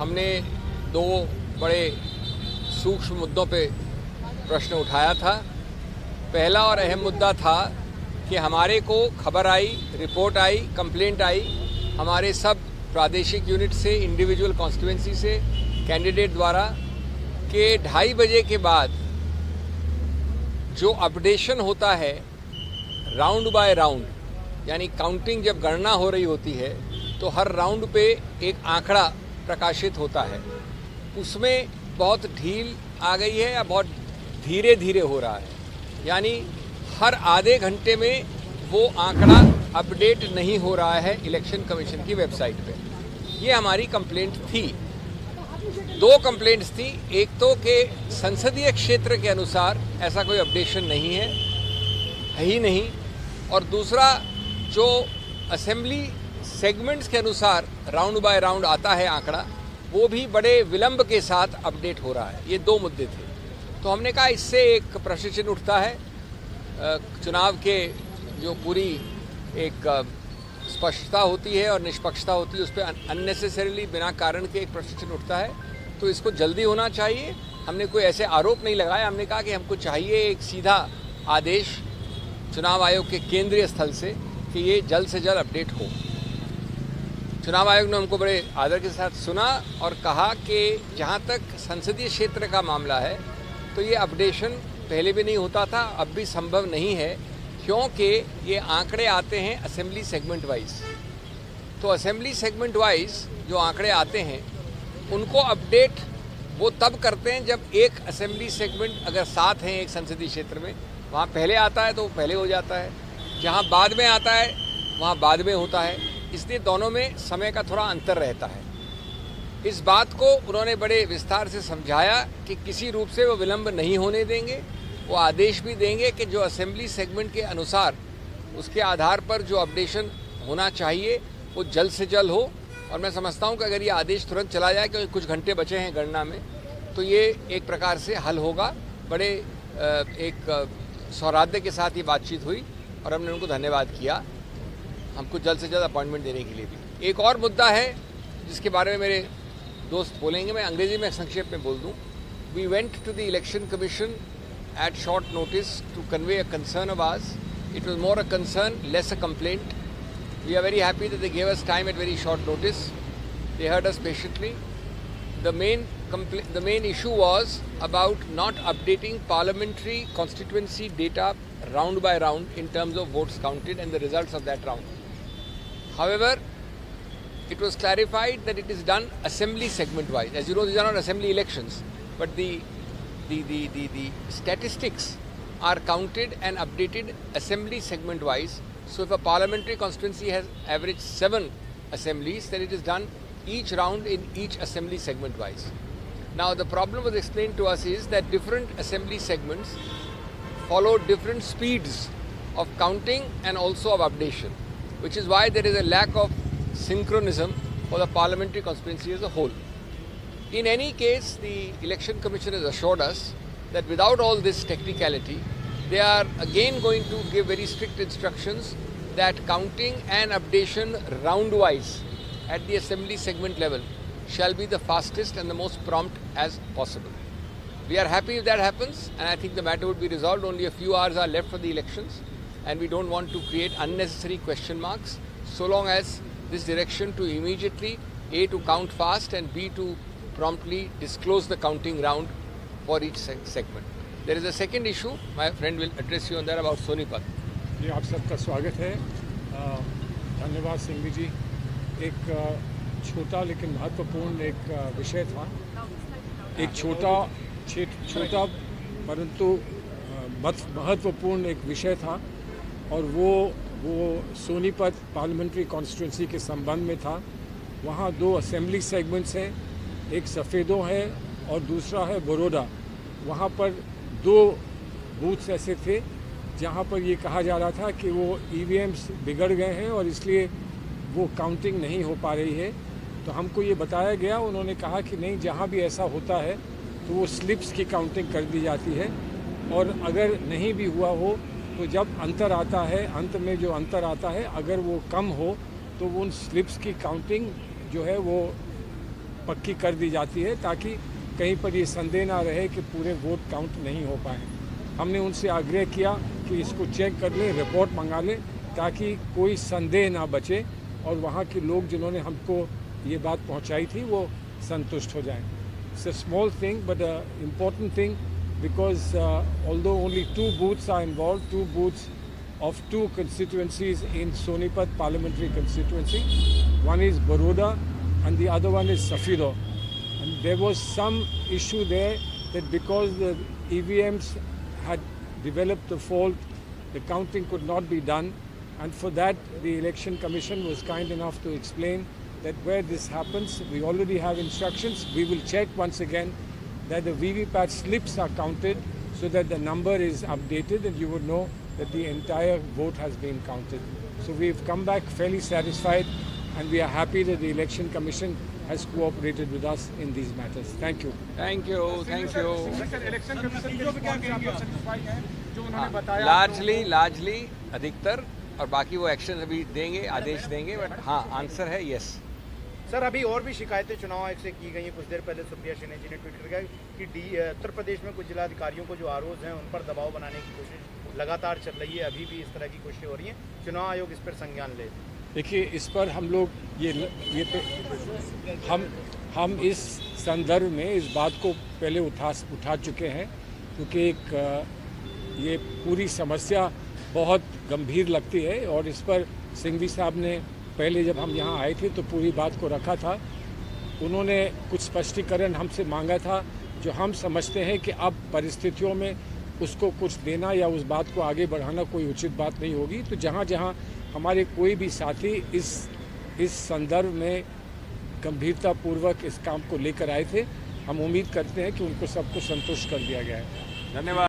हमने दो बड़े सूक्ष्म मुद्दों पे प्रश्न उठाया था। पहला और अहम मुद्दा था कि हमारे को खबर आई, रिपोर्ट आई, कंप्लेंट आई हमारे सब प्रादेशिक यूनिट से, इंडिविजुअल कॉन्स्टिट्यूएंसी से कैंडिडेट द्वारा कि 2:30 बजे के बाद जो अपडेशन होता है राउंड बाय राउंड, यानी काउंटिंग जब गणना हो रही होती है तो हर राउंड पे एक आंकड़ा प्रकाशित होता है, उसमें बहुत ढील आ गई है या बहुत धीरे धीरे हो रहा है, यानी हर आधे घंटे में वो आंकड़ा अपडेट नहीं हो रहा है इलेक्शन कमीशन की वेबसाइट पे। ये हमारी कंप्लेंट थी। दो कंप्लेंट्स थी, एक तो कि संसदीय क्षेत्र के अनुसार ऐसा कोई अपडेशन नहीं है ही नहीं, और दूसरा जो असेंबली सेगमेंट्स के अनुसार राउंड बाय राउंड आता है आंकड़ा, वो भी बड़े विलंब के साथ अपडेट हो रहा है। ये दो मुद्दे थे। तो हमने कहा इससे एक प्रश्न चिन्ह उठता है, चुनाव के जो पूरी एक स्पष्टता होती है और निष्पक्षता होती है उस पर अननेसेसरीली बिना कारण के एक प्रश्न चिन्ह उठता है, तो इसको जल्दी होना चाहिए। हमने कोई ऐसे आरोप नहीं लगाया, हमने कहा कि हमको चाहिए एक सीधा आदेश चुनाव आयोग के केंद्रीय स्थल से कि ये जल्द से जल्द अपडेट हो। चुनाव आयोग ने हमको बड़े आदर के साथ सुना और कहा कि जहाँ तक संसदीय क्षेत्र का मामला है तो ये अपडेशन पहले भी नहीं होता था, अब भी संभव नहीं है, क्योंकि ये आंकड़े आते हैं असेंबली सेगमेंट वाइज। तो असेंबली सेगमेंट वाइज जो आंकड़े आते हैं उनको अपडेट वो तब करते हैं जब एक असेंबली सेगमेंट अगर 7 हैं एक संसदीय क्षेत्र में, वहाँ पहले आता है तो पहले हो जाता है, जहाँ बाद में आता है वहाँ बाद में होता है, इसलिए दोनों में समय का थोड़ा अंतर रहता है। इस बात को उन्होंने बड़े विस्तार से समझाया कि किसी रूप से वो विलंब नहीं होने देंगे, वो आदेश भी देंगे कि जो असेंबली सेगमेंट के अनुसार उसके आधार पर जो अपडेशन होना चाहिए वो जल्द से जल्द हो। और मैं समझता हूँ कि अगर ये आदेश तुरंत चला जाए, क्योंकि कुछ घंटे बचे हैं गणना में, तो ये एक प्रकार से हल होगा। बड़े एक सौहार्द के साथ ये बातचीत हुई और हमने उनको धन्यवाद किया हमको जल्द से जल्द अपॉइंटमेंट देने के लिए भी। एक और मुद्दा है जिसके बारे में मेरे दोस्त बोलेंगे, मैं अंग्रेजी में संक्षेप में बोल दूं। We went to the election commission at short notice to convey a concern of ours. It was more a concern, less a complaint. We are very happy that they gave us time at very short notice. They heard us patiently. The main issue was about not updating parliamentary constituency data round by round in terms of votes counted and the results of that round. However, it was clarified that it is done assembly segment wise. As you know, these are not assembly elections, but the statistics are counted and updated assembly segment wise. So if a parliamentary constituency has averaged 7 assemblies, then it is done each round in each assembly segment wise. Now the problem was explained to us is that different assembly segments follow different speeds of counting and also of updation, which is why there is a lack of synchronism for the parliamentary constituency as a whole. In any case, the Election Commission has assured us that without all this technicality, they are again going to give very strict instructions that counting and updation round-wise at the assembly segment level shall be the fastest and the most prompt as possible. We are happy if that happens, and I think the matter would be resolved. Only a few hours are left for the elections, and we don't want to create unnecessary question marks, so long as this direction to immediately, A, to count fast, and B, to promptly disclose the counting round for each segment. There is a second issue, my friend will address you on that, about Sonipat. जी, आप सबका स्वागत है। धन्यवाद सिंघवी जी। एक छोटा लेकिन महत्वपूर्ण एक विषय था, एक छोटा परंतु महत्वपूर्ण एक विषय था, और वो सोनीपत पार्लियामेंट्री कॉन्स्टिट्यूंसी के संबंध में था। वहाँ 2 असेंबली सेगमेंट्स हैं, एक सफ़ेदों है और दूसरा है बड़ौदा। वहाँ पर 2 बूथ्स ऐसे थे जहाँ पर ये कहा जा रहा था कि वो ईवीएम्स बिगड़ गए हैं और इसलिए वो काउंटिंग नहीं हो पा रही है। तो हमको ये बताया गया, उन्होंने कहा कि नहीं, जहाँ भी ऐसा होता है तो वो स्लिप्स की काउंटिंग कर दी जाती है, और अगर नहीं भी हुआ हो तो जब अंतर आता है, अंत में जो अंतर आता है, अगर वो कम हो तो उन स्लिप्स की काउंटिंग जो है वो पक्की कर दी जाती है ताकि कहीं पर ये संदेह ना रहे कि पूरे वोट काउंट नहीं हो पाए। हमने उनसे आग्रह किया कि इसको चेक कर लें, रिपोर्ट मंगा लें ताकि कोई संदेह ना बचे और वहाँ के लोग जिन्होंने हमको ये बात पहुँचाई थी वो संतुष्ट हो जाएं। It's a small thing but an important thing because although only 2 booths are involved, 2 booths of 2 constituencies in Sonipat parliamentary constituency. One is Baroda and the other one is Safiro. And there was some issue there that because the EVMs had developed a fault, the counting could not be done. And for that, the Election Commission was kind enough to explain that where this happens, we already have instructions. We will check once again that the VVPAT slips are counted so that the number is updated and you would know that the entire vote has been counted. So we've come back fairly satisfied and we are happy that the Election Commission has cooperated with us in these matters. Thank you. Thank you, thank you. Election commission के response से आप satisfied हैं जो उन्होंने बताया? Largely अधिकतर, और बाकी वो एक्शन अभी देंगे, आदेश देंगे, बट हाँ आंसर है यस। सर, अभी और भी शिकायतें चुनाव आयोग से की गई हैं। कुछ देर पहले सुप्रिया शिंदे जी ने ट्वीट कर कि उत्तर प्रदेश में कुछ जिलाधिकारियों को जो आरोप हैं उन पर दबाव बनाने की कोशिश लगातार चल रही है। अभी भी इस तरह की कोशिशें हो रही हैं, चुनाव आयोग इस पर संज्ञान ले। देखिए, इस पर हम लोग हम इस संदर्भ में इस बात को पहले उठा चुके हैं क्योंकि ये पूरी समस्या बहुत गंभीर लगती है और इस पर सिंघवी साहब ने पहले जब हम यहाँ आए थे तो पूरी बात को रखा था। उन्होंने कुछ स्पष्टीकरण हमसे मांगा था जो हम समझते हैं कि अब परिस्थितियों में उसको कुछ देना या उस बात को आगे बढ़ाना कोई उचित बात नहीं होगी। तो जहाँ जहाँ हमारे कोई भी साथी इस संदर्भ में गंभीरतापूर्वक इस काम को लेकर आए थे, हम उम्मीद करते हैं कि उनको सबको संतुष्ट कर दिया गया है। धन्यवाद।